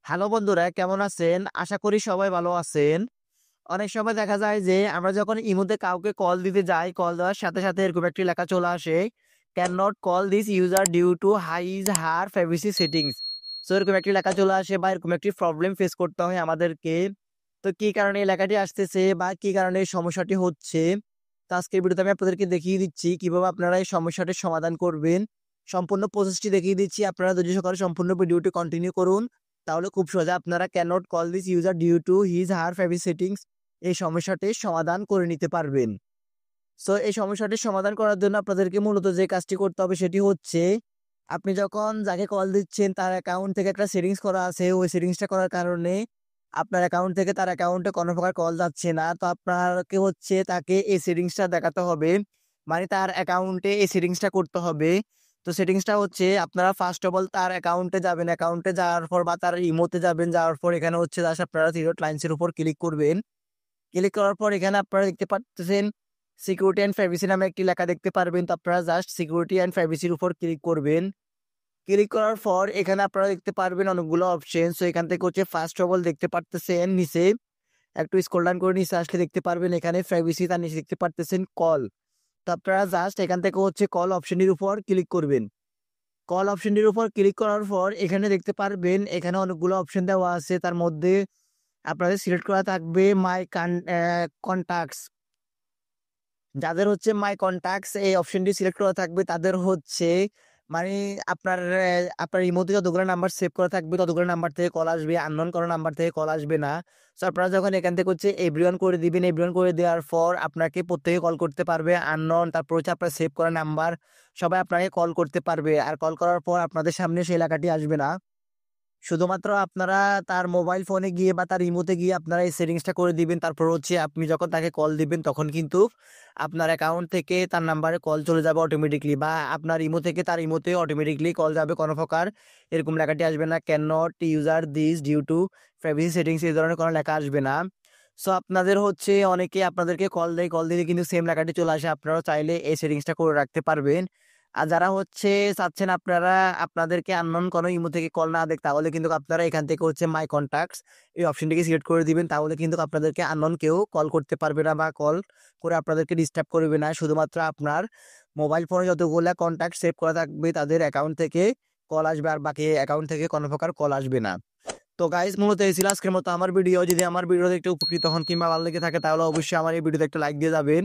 Hello বন্ধুরা, কেমন আছেন? আশা করি সবাই ভালো আছেন। অনেক সময় দেখা যায় যে আমরা যখন ইমোতে কাউকে কল দিতে যাই, কল দেওয়ার সাথে সাথে এরকম একটি লেখা চলে আসে, can not call this user due to his her privacy settings. So এরকম একটি লেখা চলে আসে বা এরকম একটি প্রবলেম ফেস করতে হয় আমাদেরকে। তো কি কারণে এই লেখাটি আসতেছে বা কি কারণে এই সমস্যাটি হচ্ছে, তো আজকের ভিডিওতে আমি আপনাদেরকে দেখিয়ে দিচ্ছি কিভাবে আপনারা এই সমস্যাটির সমাধান করবেন। সম্পূর্ণ প্রসেসটি দেখিয়ে দিচ্ছি। আপনারা ধৈর্য সহকারে সম্পূর্ণ ভিডিওটি কন্টিনিউ করুন। তাহলে খুব সহজে আপনারা cannot call this user due to his her privacy settings এই সমস্যাটির সমাধান করে নিতে পারবেন। সো এই সমস্যাটির সমাধান করার জন্য আপনাদেরকে মূলত যে কাজটি করতে হবে সেটি হচ্ছে, আপনি যখন যাকে কল দিচ্ছেন তার অ্যাকাউন্ট থেকে একটা সেটিংস করা আছে, ওই সেটিংসটা করার কারণে আপনার অ্যাকাউন্ট থেকে তার অ্যাকাউন্টে কোনো প্রকার কল যাচ্ছে না। তো আপনাকে হচ্ছে তাকে এই সেটিংসটা দেখাতে হবে, মানে তার অ্যাকাউন্টে এই সেটিংসটা করতে হবে। তো সেটিংসটা হচ্ছে, আপনারা ফার্স্ট অফ অল তার অ্যাকাউন্টে যাবেন, অ্যাকাউন্টে যাওয়ার পর বা তার ইমোতে যাবেন, যাওয়ার পর এখানে হচ্ছে জাস্ট আপনারা থ্রি ডট লাইনসের উপর ক্লিক করবেন। ক্লিক করার পর এখানে আপনারা দেখতে পাচ্ছেন সিকিউরিটি অ্যান্ড প্রাইভেসি নামে একটি লেখা দেখতে পারবেন। তো আপনারা জাস্ট সিকিউরিটি অ্যান্ড প্রাইভেসির উপর ক্লিক করবেন। ক্লিক করার পর এখানে আপনারা দেখতে পারবেন অনেকগুলো অপশন। সো এখান থেকে হচ্ছে ফার্স্ট অফ অল দেখতে পারতেছেন নিচে, একটু স্ক্রল ডাউন করে নিচে আসলে দেখতে পারবেন এখানে প্রাইভেসি, তার নিচে দেখতে পারতেছেন কল। তো আপনারা জাস্ট এখান থেকে হচ্ছে কল অপশনটির উপর ক্লিক করবেন। কল অপশনটির উপর ক্লিক করার পর এখানে দেখতে পারবেন এখানে অনেকগুলো অপশন দেওয়া আছে। তার মধ্যে আপনাদের সিলেক্ট করা থাকবে মাই কন্টাক্টস। যাদের হচ্ছে মাই কন্টাক্টস এই অপশনটি সিলেক্ট করা থাকবে তাদের হচ্ছে, মানে আপনার ইমোতে যতগুলো নাম্বার সেভ করা থাকবে ততগুলো নাম্বার থেকে কল আসবে, আননোন কোনো নাম্বার থেকে কল আসবে না। সো আপনারা যখন এখান থেকে হচ্ছে এভরিওয়ান করে দিবেন, এভরিওয়ান করে দেওয়ার পর আপনাকে প্রত্যেকে কল করতে পারবে, আননোন তারপর হচ্ছে আপনার সেভ করা নাম্বার সবাই আপনাকে কল করতে পারবে। আর কল করার পর আপনাদের সামনে সেই এলাকাটি আসবে না। শুধুমাত্র আপনারা তার মোবাইল ফোনে গিয়ে বা তার ইমোতে গিয়ে আপনারা এই সেটিংসটা করে দিবেন। তারপর হচ্ছে আপনি যখন তাকে কল দিবেন তখন কিন্তু আপনার অ্যাকাউন্ট থেকে তার নাম্বারে কল চলে যাবে অটোমেটিকলি, বা আপনার ইমো থেকে তার ইমোতে অটোমেটিকলি কল যাবে। কোনো প্রকার এরকম লেখাটি আসবে না, can not user this due to privacy settings এই ধরনের কোনো লেখা আসবে না। সো আপনাদের হচ্ছে অনেকে আপনাদেরকে কল দেয়, কল দিলে কিন্তু সেম লেখাটি চলে আসে। আপনারাও চাইলে এই সেটিংসটা করে রাখতে পারবেন। আর যারা হচ্ছে চাচ্ছেন আপনারা আপনাদেরকে আননোন কোনো ইমো থেকে কল না দেখ, তাহলে কিন্তু আপনারা এখান থেকে হচ্ছে মাই কন্টাক্টস এই অপশনটিকে সিলেক্ট করে দিবেন। তাহলে কিন্তু আপনাদেরকে আননোন কেউ কল করতে পারবে না বা কল করে আপনাদেরকে ডিস্টার্ব করবে না। শুধুমাত্র আপনার মোবাইল ফোনে যতগুলো কন্টাক্ট সেভ করা থাকবে তাদের অ্যাকাউন্ট থেকে কল আসবে, আর বাকি অ্যাকাউন্ট থেকে কোনো প্রকার কল আসবে না। তো গাইস, মূলত এই ছিল আজকের মতো আমার ভিডিও। যদি আমার ভিডিওতে একটু উপকৃত হন কিংবা ভালো লেগে থাকে তাহলে অবশ্যই আমার এই ভিডিওতে একটা লাইক দিয়ে যাবেন।